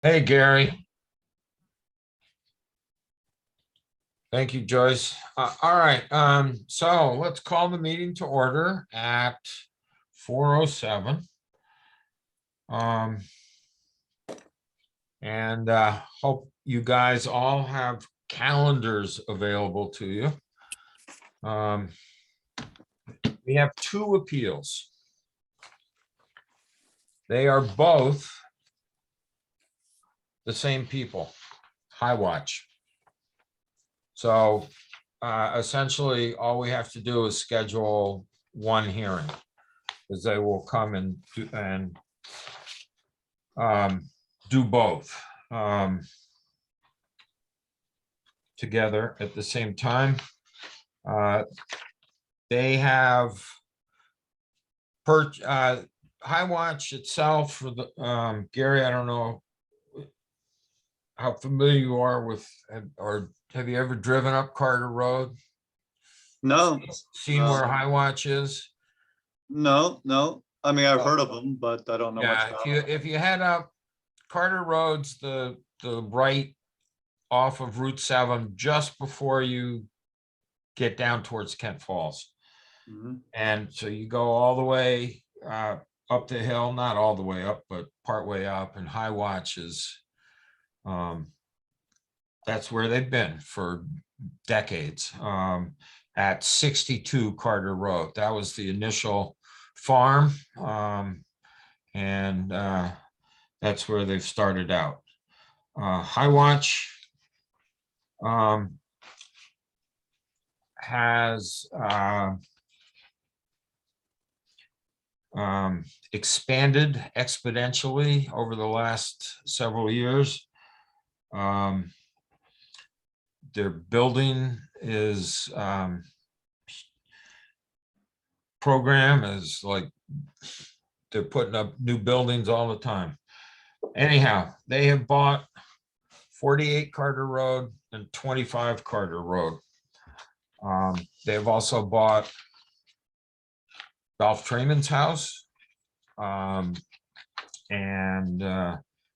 Hey, Gary. Thank you, Joyce. All right. So let's call the meeting to order at 4:07. Um, and hope you guys all have calendars available to you. We have two appeals. They are both the same people, High Watch. So essentially, all we have to do is schedule one hearing, because they will come and do both together at the same time. They have High Watch itself for the Gary. I don't know how familiar you are with, or have you ever driven up Carter Road? No, Seen where High Watch is? no. I mean, I've heard of them, but I don't know much Yeah, about them. if you head up Carter Road's the right off of Route 7 just before you get down towards Kent Falls. Mhm. And so you go all the way up the hill, not all the way up, but part way up, and High Watch is that's where they've been for decades, at 62 Carter Road. That was the initial farm, and that's where they've started out. High Watch has expanded exponentially over the last several years. Their building is program is like they're putting up new buildings all the time. Anyhow, they have bought 48 Carter Road and 25 Carter Road. They've also bought Ralph Trayman's house. And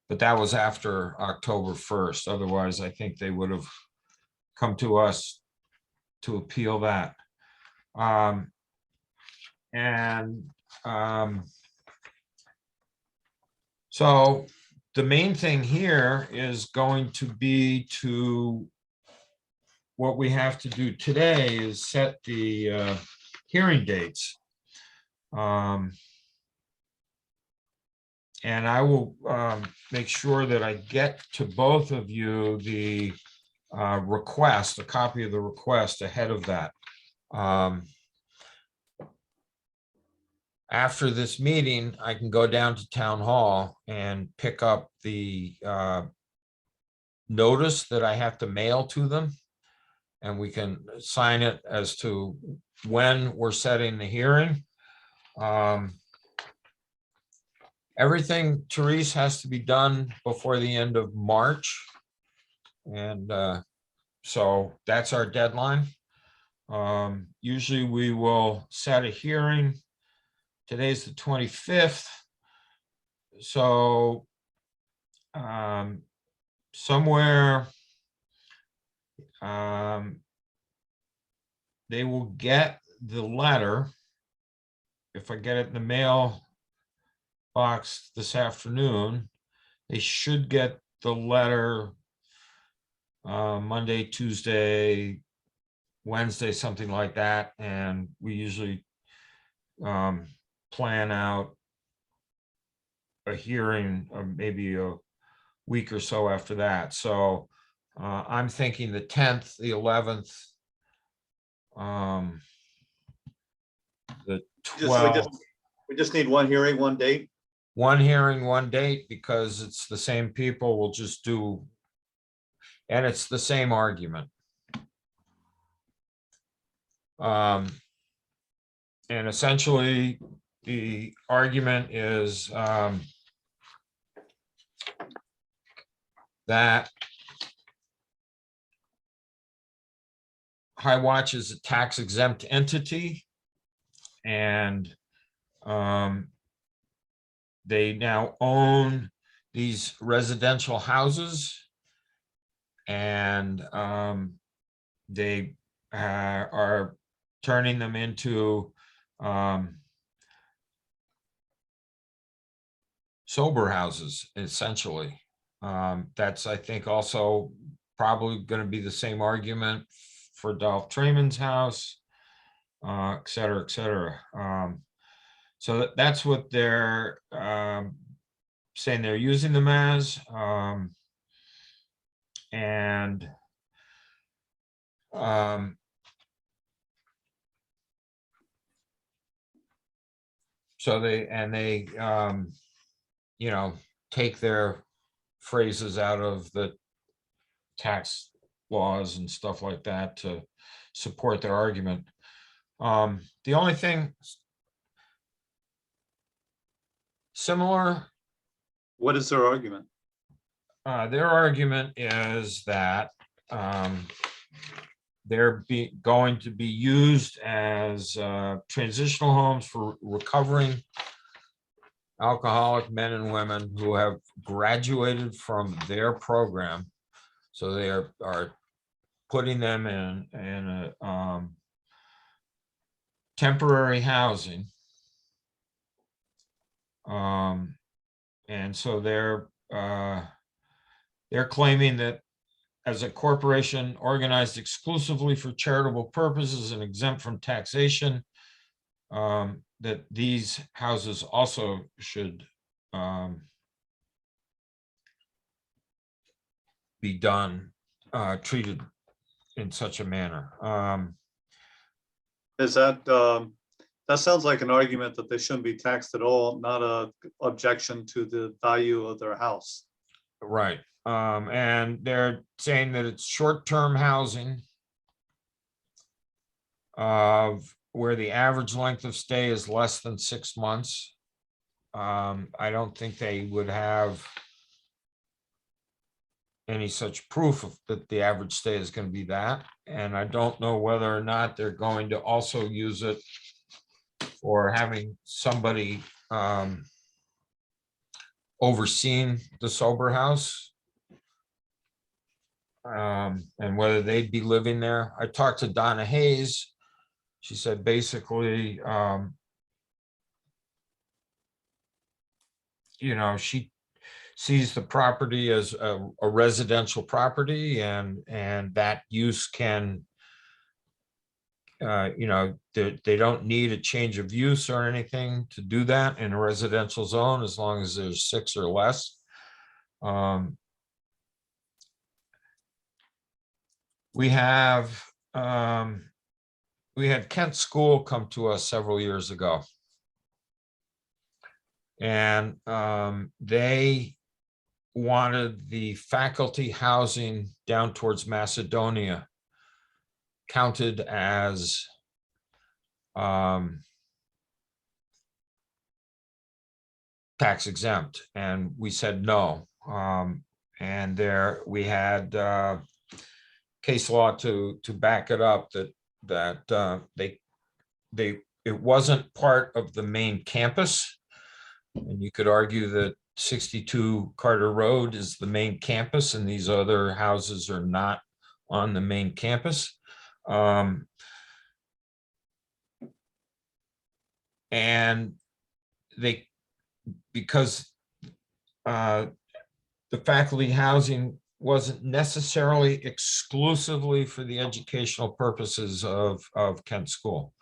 but that was after October 1st. Otherwise, I think they would have come to us to appeal that. And so the main thing here is going to be what we have to do today is set the hearing dates. And I will make sure that I get to both of you the request, a copy of the request ahead of that. After this meeting, I can go down to town hall and pick up the notice that I have to mail to them. And we can sign it as to when we're setting the hearing. Everything, Therese, has to be done before the end of March. And so that's our deadline. Usually we will set a hearing. Today's the 25th. So somewhere they will get the letter. If I get it in the mail box this afternoon, they should get the letter Monday, Tuesday, Wednesday, something like that. And we usually plan out a hearing maybe a week or so after that. So I'm thinking the 10th, the 11th, the So 12th. we just need one hearing, one date. One hearing, one date, because it's the same people. We'll just do, and it's the same argument. And essentially, the argument is that High Watch is a tax exempt entity, and they now own these residential houses, and they are turning them into sober houses, essentially. That's, I think, also probably going to be the same argument for Dolph Trayman's house, et cetera, et cetera. So that's what they're saying they're using them as. And so they you know, take their phrases out of the tax laws and stuff like that to support their argument. The only thing similar, What is their argument? their argument is that they're going to be used as transitional homes for recovering alcoholic men and women who have graduated from their program. So they are putting them in a temporary housing. And so they're claiming that as a corporation organized exclusively for charitable purposes and exempt from taxation, that these houses also should be done, treated in such a manner. Is that, that sounds like an argument that they shouldn't be taxed at all, not a objection to the value of their house. Right. And they're saying that it's short-term housing of where the average length of stay is less than 6 months. I don't think they would have any such proof that the average stay is going to be that. And I don't know whether or not they're going to also use it for having somebody overseeing the sober house, and whether they'd be living there. I talked to Donna Hayes. She said basically, you know, she sees the property as a residential property, and that use can, you know, they don't need a change of use or anything to do that in a residential zone, as long as there's 6 or less. We had Kent School come to us several years ago. And they wanted the faculty housing down towards Macedonia counted as tax exempt, and we said no. And there we had case law to back it up, that it wasn't part of the main campus. And you could argue that 62 Carter Road is the main campus, and these other houses are not on the main campus. And because the faculty housing wasn't necessarily exclusively for the educational purposes of Kent School.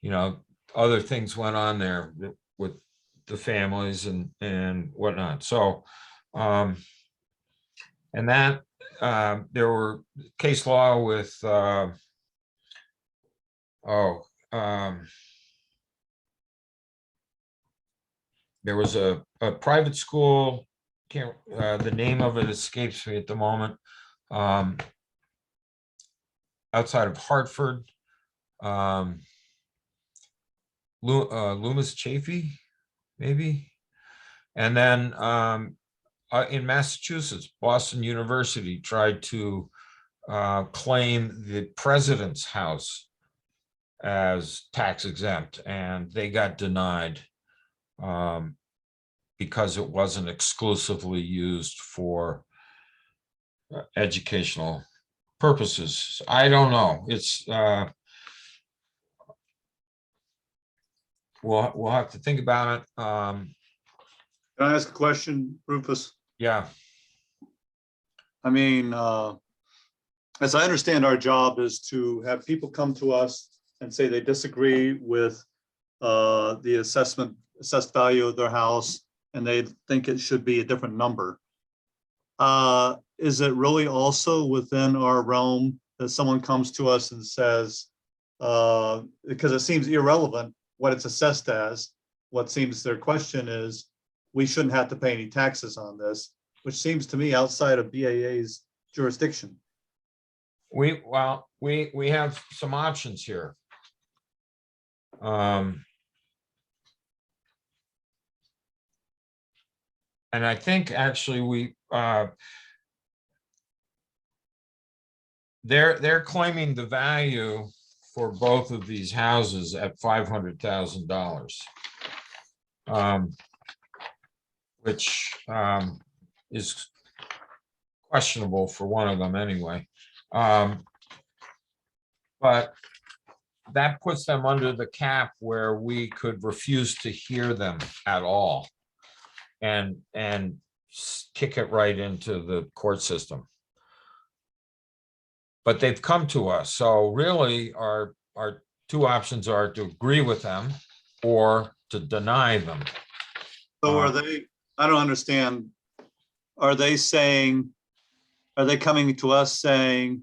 You know, other things went on there with the families and whatnot. So, and that there were case law with, there was a private school, can't, the name of it escapes me at the moment, outside of Hartford, Loomis Chaffee, maybe. And then in Massachusetts, Boston University tried to claim the president's house as tax exempt, and they got denied. because it wasn't exclusively used for educational purposes. I don't know. It's, we'll have to think about it. Can I ask a question, Rufus? Yeah, I mean, as I understand, our job is to have people come to us and say they disagree with the assessed value of their house, and they think it should be a different number. Is it really also within our realm that someone comes to us and says, because it seems irrelevant what it's assessed as, what seems their question is, we shouldn't have to pay any taxes on this, which seems to me outside of BAA's jurisdiction. we have some options here. And I think actually they're claiming the value for both of these houses at $500,000. Which is questionable for one of them anyway. But that puts them under the cap where we could refuse to hear them at all and kick it right into the court system. But they've come to us. So really our two options are to agree with them or to deny them. So are they, I don't understand, are they coming to us saying,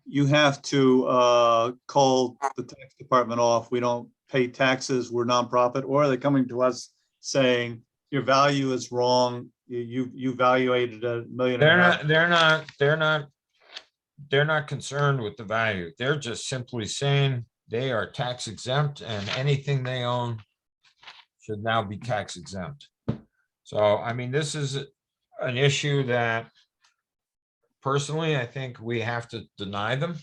you have to call the tax department off, we don't pay taxes, we're nonprofit, or are they coming to us saying, your value is wrong, you evaluated $1.5 million? They're not concerned with the value. They're just simply saying they are tax exempt and anything they own should now be tax exempt. So, I mean, this is an issue that personally, I think we have to deny them.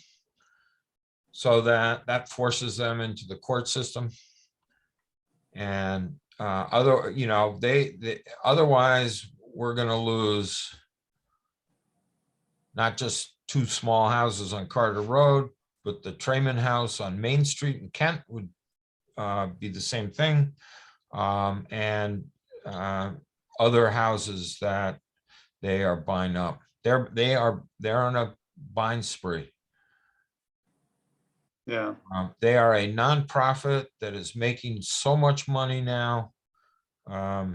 So that forces them into the court system. And otherwise we're going to lose not just two small houses on Carter Road, but the Trayman House on Main Street in Kent would be the same thing. And other houses that they are buying up. They're on a buying spree. Yeah. They are a nonprofit that is making so much money now. They're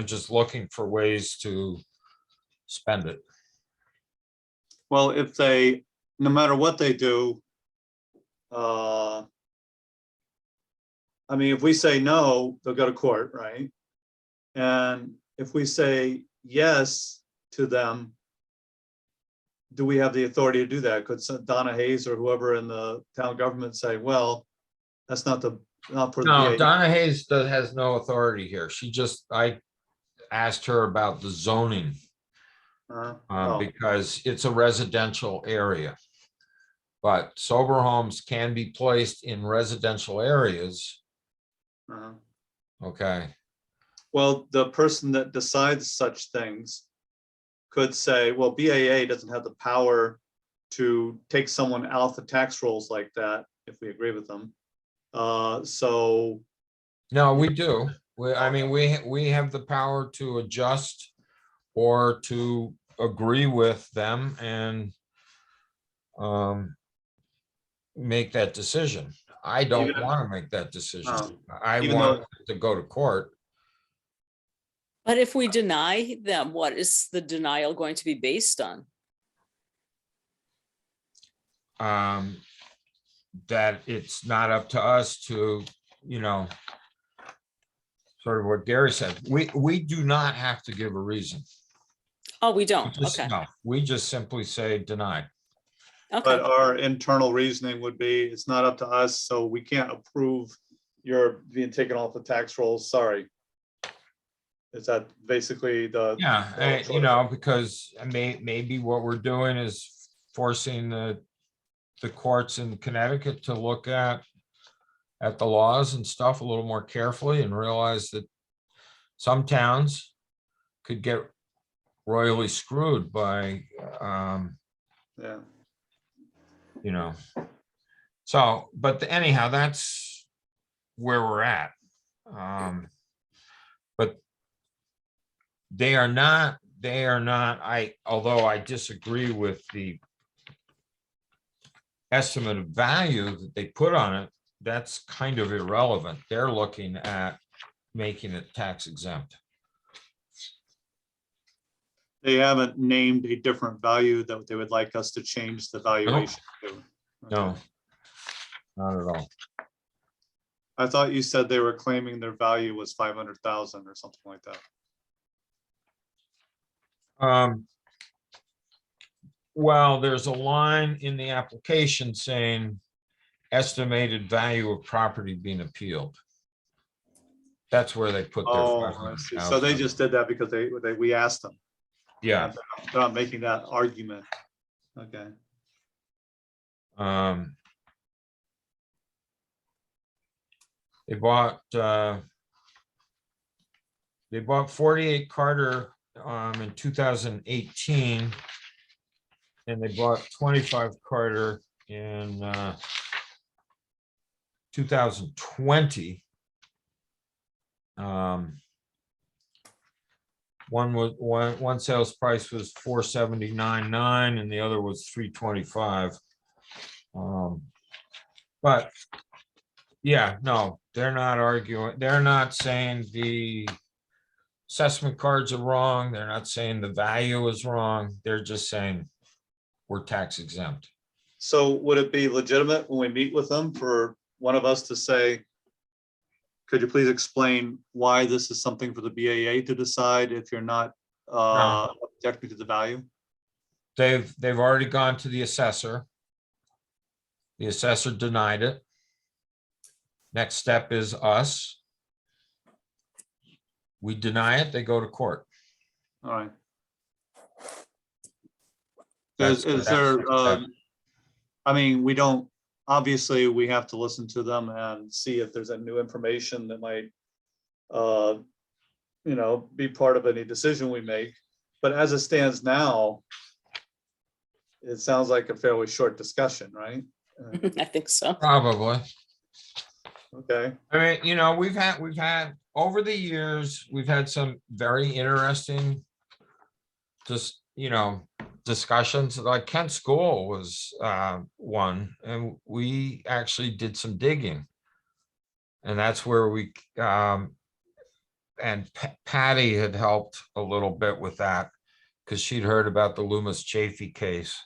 just looking for ways to spend it. Well, if they, no matter what they do, I mean, if we say no, they'll go to court, right? And if we say yes to them, do we have the authority to do that? Could Donna Hayes or whoever in the town government say, well, that's not for the No, BAA? Donna Hayes has no authority here. I asked her about the zoning Oh, because it's a residential area. But sober homes can be placed in residential areas. Okay. well, the person that decides such things could say, well, BAA doesn't have the power to take someone off the tax rolls like that, if we agree with them. So. No, we do. I mean, we have the power to adjust or to agree with them and make that decision. I don't want to make that decision. I Even want though- to go to court. But if we deny them, what is the denial going to be based on? That it's not up to us to, sort of what Gary said. We do not have to give a reason. Oh, we don't. Okay. No, we just simply say denied. Okay. But our internal reasoning would be, it's not up to us, so we can't approve your being taken off the tax rolls, sorry. Is that basically the? Yeah, because maybe what we're doing is forcing the courts in Connecticut to look at at the laws and stuff a little more carefully and realize that some towns could get royally screwed by, Yeah. you know. So, but anyhow, that's where we're at. But they are not, although I disagree with the estimate of value that they put on it, that's kind of irrelevant. They're looking at making it tax exempt. They haven't named a different value that they would like us to change the valuation to. No, Okay. not at all. I thought you said they were claiming their value was 500,000 or something like that. Well, there's a line in the application saying estimated value of property being appealed. That's where they put their Oh, I see. So they 500,000. just did that because we asked them. Yeah. They're not making that argument. Okay. They bought 48 Carter in 2018. And they bought 25 Carter in 2020. One sales price was $479.9 and the other was $325. But yeah, no, they're not arguing. They're not saying the assessment cards are wrong. They're not saying the value is wrong. They're just saying we're tax exempt. So would it be legitimate when we meet with them for one of us to say, could you please explain why this is something for the BAA to decide if you're not objecting to the value? They've already gone to the assessor. The assessor denied it. Next step is us. We deny it, they go to court. All right. That's- Is that's- there, I mean, we don't, obviously, we have to listen to them and see if there's a new information that might, you know, be part of any decision we make. But as it stands now, it sounds like a fairly short discussion, right? I think so. Probably. Okay, I mean, you know, we've had over the years, we've had some very interesting, just, you know, discussions. Like Kent School was one, and we actually did some digging. And that's where we, and Patty had helped a little bit with that because she'd heard about the Loomis Chafee case.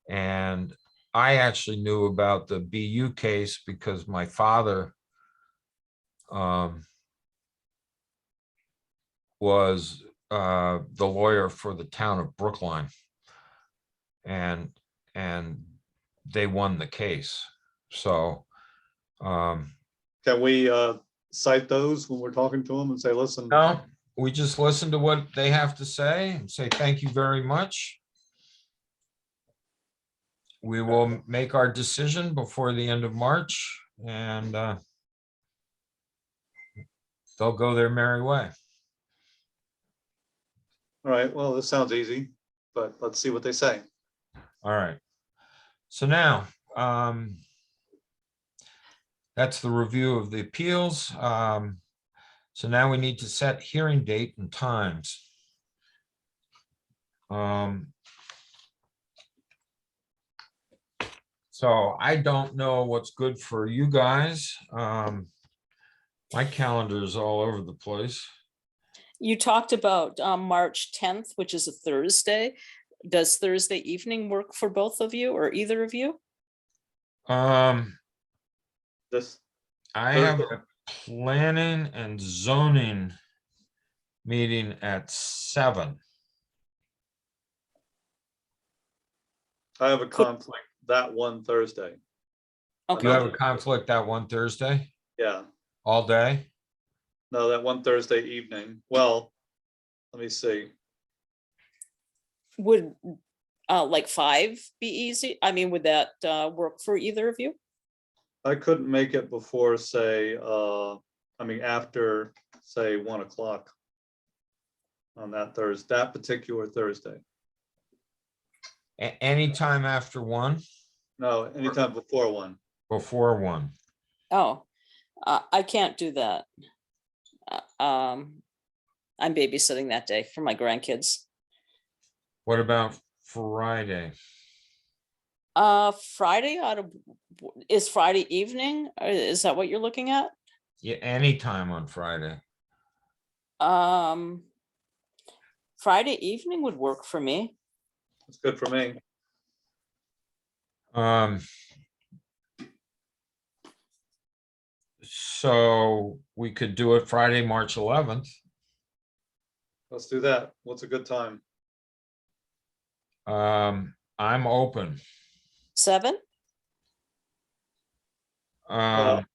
And I actually knew about the BU case because my father was the lawyer for the town of Brookline. And they won the case. So can we cite those when we're talking to them and say, listen? no, we just listen to what they have to say and say, thank you very much. We will make our decision before the end of March and they'll go their merry way. All right, well, this sounds easy, but let's see what they say. All right. So now, that's the review of the appeals. So now we need to set hearing date and times. So I don't know what's good for you guys. My calendar is all over the place. You talked about March 10th, which is a Thursday. Does Thursday evening work for both of you or either of you? This, I have a planning and zoning meeting at 7. I have a conflict that one Thursday. Okay. You have a conflict that one Thursday, Yeah, all day? no, that one Thursday evening. Well, let me see. Would like 5 be easy? I mean, would that work for either of you? I couldn't make it before, say, after, say, 1 o'clock on that Thursday, that particular Thursday. Anytime after 1, No, anytime before 1. before 1. Oh, I can't do that. I'm babysitting that day for my grandkids. What about Friday? Friday is Friday evening? Or is that what you're looking at? Yeah, anytime on Friday. Friday evening would work for me. It's good for me. So we could do it Friday, March 11th. Let's do that. What's a good time? I'm open. 7? Um,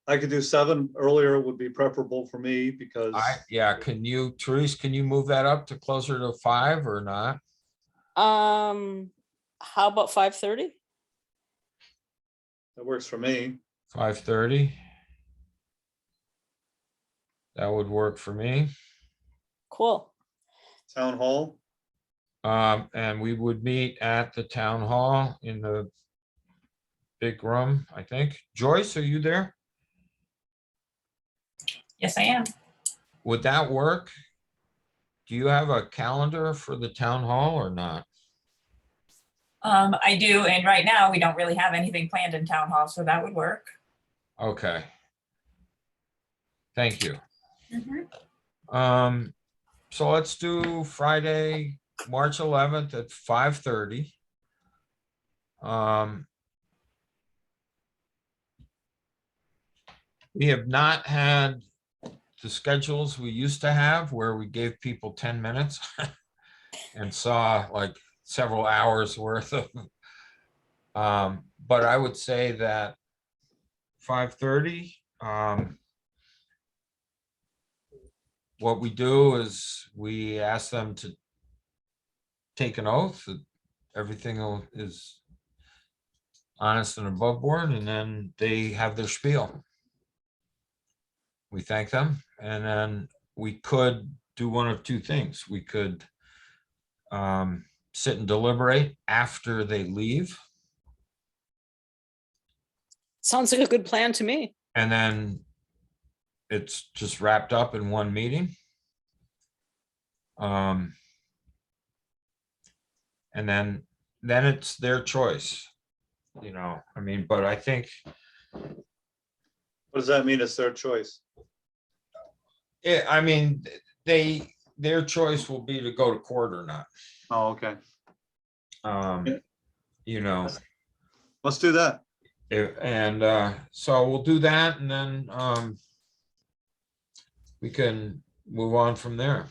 I could do 7 earlier would be preferable for me because yeah, Therese, can you move that up to closer to 5 or not? How about 5:30? that works for me. 5:30? That would work for me. Cool. Town hall. And we would meet at the town hall in the big room, I think. Joyce, are you there? Yes, I am. Would that work? Do you have a calendar for the town hall or not? I do, and right now we don't really have anything planned in town hall, so that would work. Okay. Thank you. Mhm. So let's do Friday, March 11th at 5:30. We have not had the schedules we used to have where we gave people 10 minutes and saw like several hours worth of, but I would say that 5:30, what we do is we ask them to take an oath that everything is honest and above board, and then they have their spiel. We thank them, and then we could do one of two things. We could sit and deliberate after they leave, Sounds like a good plan to me. and then it's just wrapped up in one meeting. And then it's their choice, I mean, but I think What does that mean? It's their choice. I mean, their choice will be to go to court or not. Oh, okay. You know, Let's do that. so we'll do that, and then we can move on from there.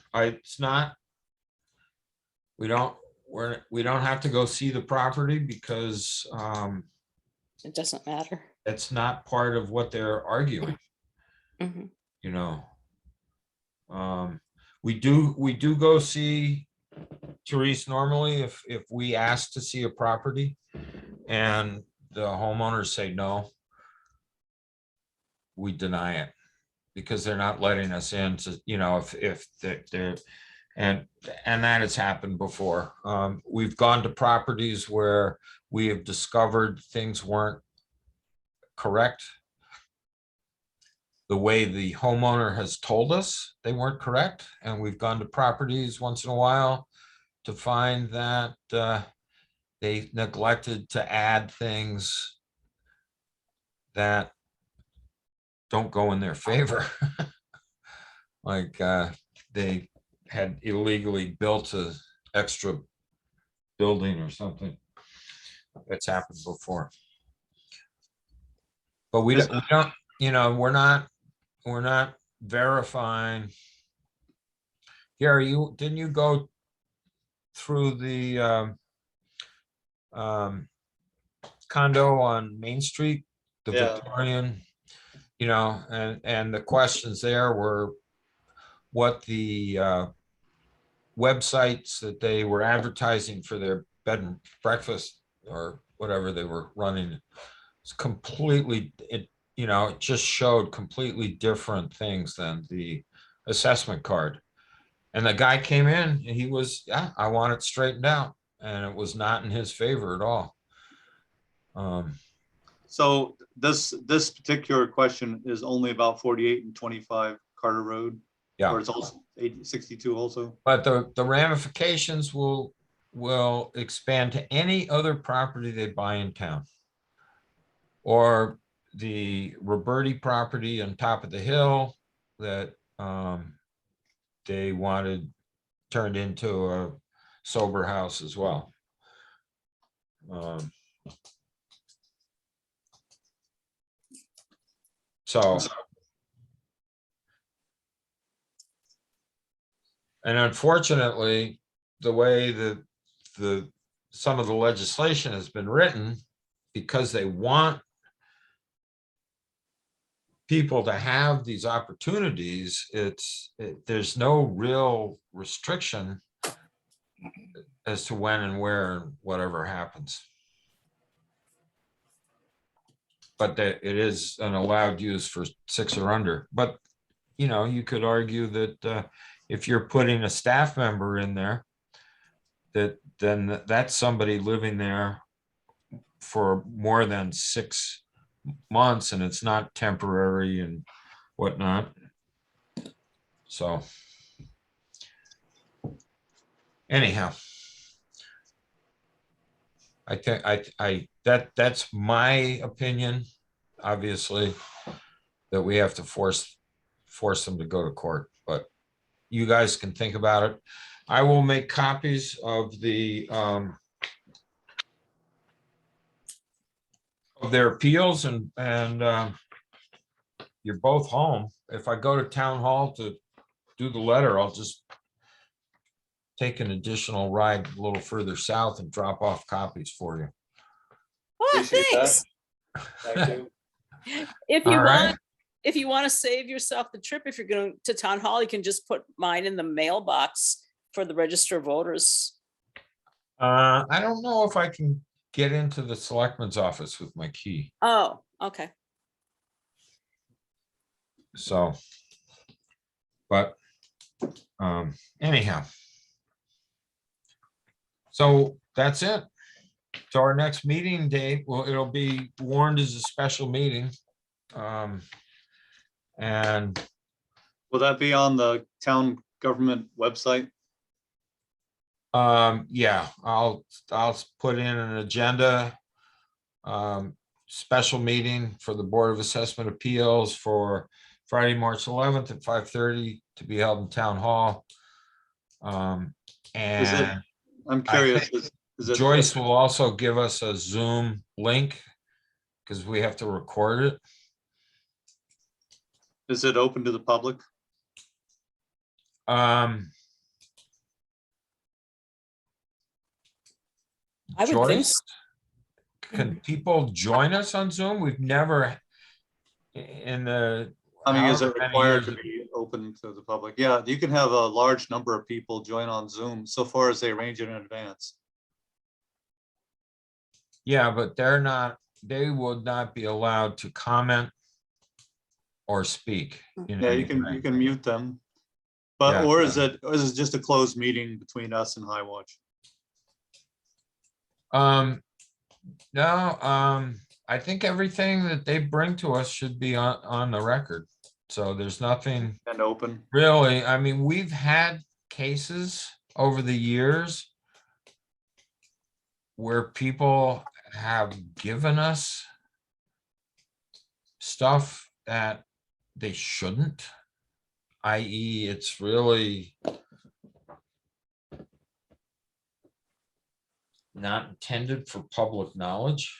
We don't have to go see the property because It doesn't matter. it's not part of what they're arguing. Mhm. We do go see Therese normally if we ask to see a property and the homeowners say no, we deny it because they're not letting us in to, if they're, and that has happened before. We've gone to properties where we have discovered things weren't correct the way the homeowner has told us they weren't correct. And we've gone to properties once in a while to find that they neglected to add things that don't go in their favor. Like they had illegally built an extra building or something. That's happened before. But we don't, we're not verifying. Gary, didn't you go through the condo on Main Street, the Yeah. Victorian, and the questions there were what the websites that they were advertising for their bed and breakfast or whatever they were running It's completely, it just showed completely different things than the assessment card. And the guy came in and he was, yeah, I want it straightened out, and it was not in his favor at all. So this particular question is only about 48 and 25 Carter Road, Yeah. or it's also 62 also. But the ramifications will expand to any other property they buy in town. Or the Roberti property on top of the hill that they wanted turned into a sober house as well. So. And unfortunately, the way that some of the legislation has been written, because they want people to have these opportunities, there's no real restriction as to when and where and whatever happens. But that it is an allowed use for 6 or under. But you could argue that if you're putting a staff member in there, then that's somebody living there for more than 6 months, and it's not temporary and whatnot. So anyhow, I think that's my opinion, obviously, that we have to force them to go to court, but you guys can think about it. I will make copies of of their appeals, and you're both home. If I go to town hall to do the letter, I'll just take an additional ride a little further south and drop off copies for you. Oh, Appreciate that. thanks. Thank you. If you All right. want, if you want to save yourself the trip, if you're going to town hall, you can just put mine in the mailbox for the register of voters. I don't know if I can get into the selectman's office with my key. Oh, okay. So, but anyhow. So that's it. So our next meeting date, well, it'll be warned as a special meeting. And Will that be on the town government website? yeah, I'll put in an agenda. Special meeting for the Board of Assessment Appeals for Friday, March 11th at 5:30 to be held in Town Hall. And I'm curious. Is it Joyce will also give us a Zoom link because we have to record it. Is it open to the public? I would think Joyce, can people join us on Zoom? We've never in the. I mean, is it however many required years to be open to the public? Yeah, you can have a large number of people join on Zoom so far as they arrange it in advance. Yeah, but they would not be allowed to comment or speak. Yeah, you can mute them. But, Yeah. or is it just a closed meeting between us and High Watch? No, I think everything that they bring to us should be on the record. So there's nothing And open? really, I mean, we've had cases over the years where people have given us stuff that they shouldn't, i.e. it's really not intended for public knowledge.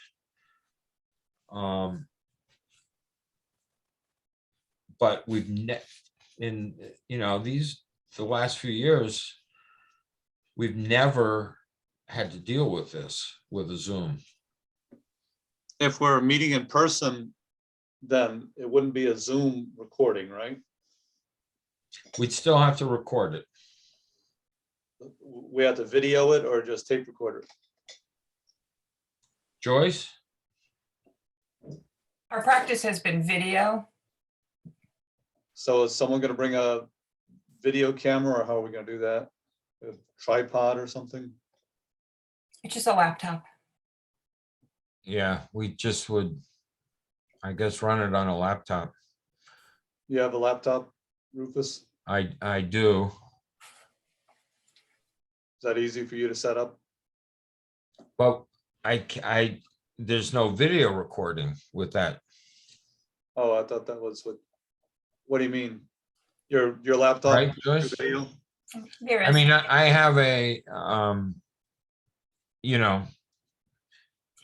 But we've in the last few years, we've never had to deal with this with a Zoom. If we're meeting in person, then it wouldn't be a Zoom recording, right? We'd still have to record it. We have to video it or just tape recorder? Joyce? Our practice has been video. So is someone gonna bring a video camera, or how are we gonna do that? A tripod or something? It's just a laptop. Yeah, we just would, I guess, run it on a laptop. You have a laptop, Rufus? I do. Is that easy for you to set up? But there's no video recording with that. Oh, I thought that was what do you mean? Your laptop? Right, your Joyce? video? There I is. mean, I have a, you know,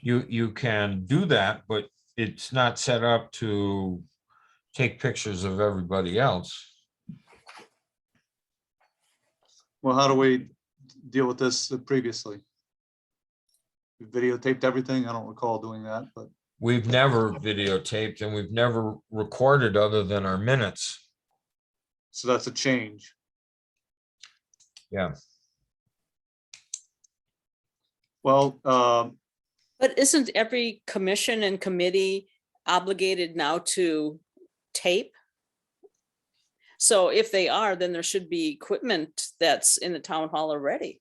you can do that, but it's not set up to take pictures of everybody else. Well, how do we deal with this previously? We videotaped everything. I don't recall doing that, but We've never videotaped and we've never recorded other than our minutes. so that's a change. Yeah. Well, But isn't every commission and committee obligated now to tape? So if they are, then there should be equipment that's in the town hall already.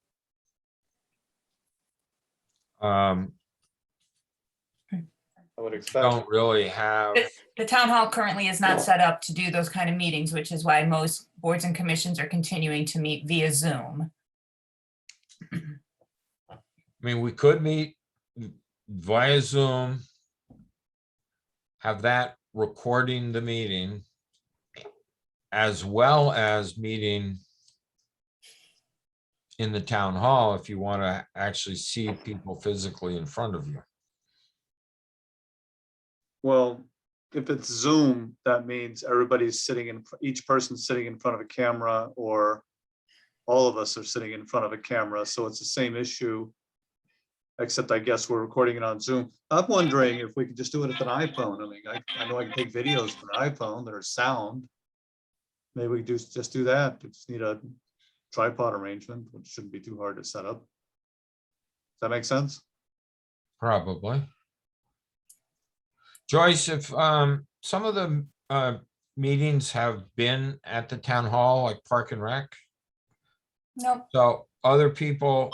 I would expect. Don't really have, The town hall currently is not set up to do those kind of meetings, which is why most boards and commissions are continuing to meet via Zoom. I mean, we could meet via Zoom. Have that recording the meeting. As well as meeting in the town hall if you want to actually see people physically in front of you. Well, if it's Zoom, that means everybody's sitting in, each person's sitting in front of a camera, or all of us are sitting in front of a camera, so it's the same issue. Except I guess we're recording it on Zoom. I'm wondering if we could just do it with an iPhone. I mean, I know I can take videos from an iPhone that are sound. Maybe we just do that. We just need a tripod arrangement, which shouldn't be too hard to set up. Does that make sense? Probably. Joyce, if some of the meetings have been at the town hall, like Park and Rec, Nope. so other people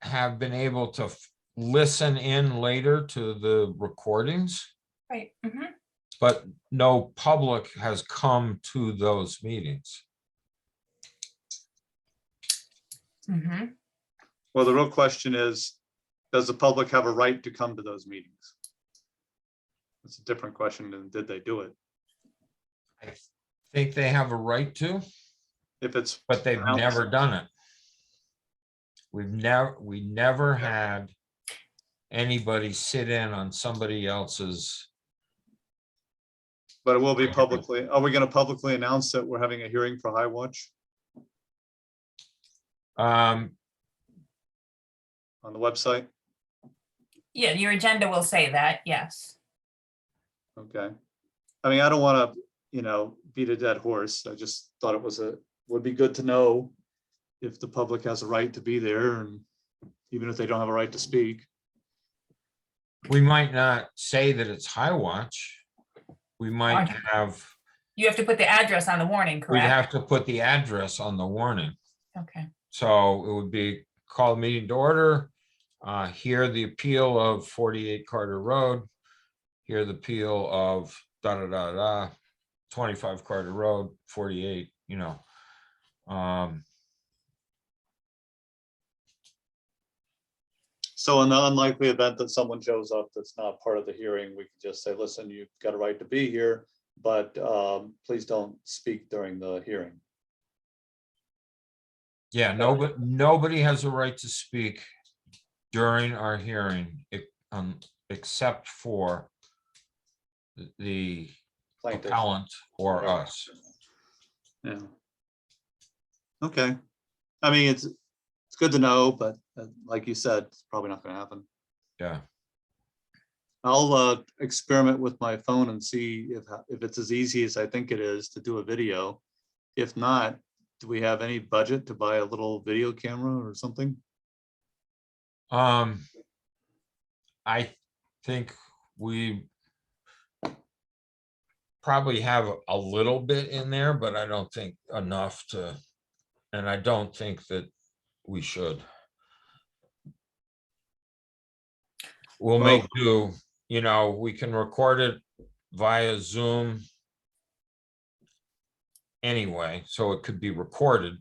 have been able to listen in later to the recordings, Right. Mhm. but no public has come to those meetings. Mhm. Well, the real question is, does the public have a right to come to those meetings? It's a different question than did they do it? I think they have a right to, If it's. but they've announced- never done it. We never had anybody sit in on somebody else's. But it will be publicly, are we gonna publicly announce that we're having a hearing for High Watch Um, on the website? Yeah, your agenda will say that, yes. Okay. I mean, I don't wanna, beat a dead horse. I just thought it would be good to know if the public has a right to be there, and even if they don't have a right to speak. we might not say that it's High Watch. We might Fine. have, You have to put the address on the warning, we'd correct? have to put the address on the warning. Okay. So it would be call the meeting to order, hear the appeal of 48 Carter Road, hear the appeal of 25 Carter Road, 48, So in the unlikely event that someone shows up that's not part of the hearing, we can just say, listen, you've got a right to be here, but please don't speak during the hearing. yeah, nobody has a right to speak during our hearing, except for the Plaintiff. appellant or us. Yeah. Okay. I mean, it's good to know, but like you said, it's probably not gonna happen. Yeah. I'll experiment with my phone and see if it's as easy as I think it is to do a video. If not, do we have any budget to buy a little video camera or something? I think we probably have a little bit in there, but I don't think enough to, and I don't think that we should. We'll make do, you know, we can record it via Zoom anyway, so it could be recorded.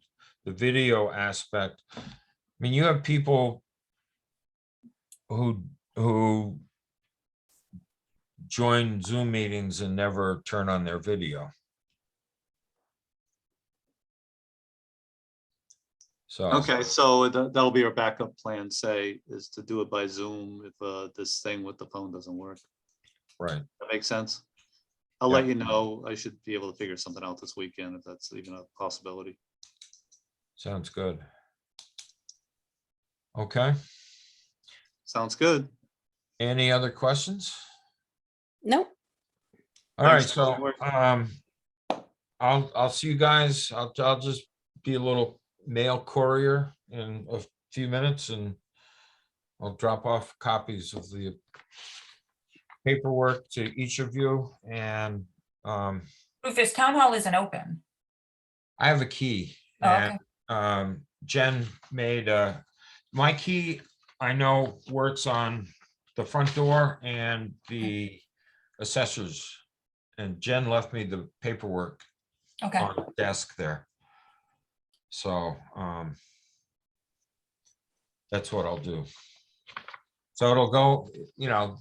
The video aspect, I mean, you have people who join Zoom meetings and never turn on their video. So, Okay, so that'll be our backup plan, say, is to do it by Zoom if this thing with the phone doesn't work. right, That makes sense? I'll let you know. I should be able to figure something out this weekend if that's even a possibility. sounds good. Okay, Sounds good. any other questions? No, All right, Thanks. so, I'll see you guys. I'll just be a little mail courier in a few minutes and I'll drop off copies of the paperwork to each of you and, Rufus, town hall isn't open. I have a key Oh, and, okay. Jen made, my key, I know works on the front door and the assessors. And Jen left me the paperwork Okay, on the desk there. So, that's what I'll do. So it'll go, you know,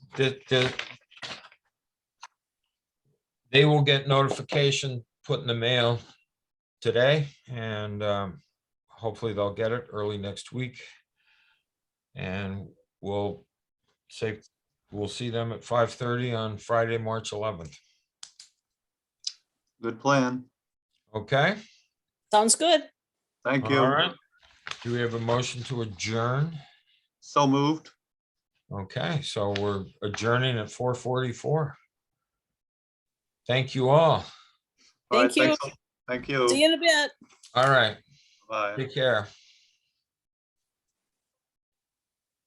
they will get notification put in the mail today and, hopefully they'll get it early next week. And we'll see them at 5:30 on Friday, March 11th. Good plan. Okay? sounds good. Thank All you. right. Do we have a motion to adjourn? So moved. Okay, so we're adjourning at 4:44. Thank you all. All right, Thank you. thanks. Thank you. See you in a bit. All right, Bye. take care.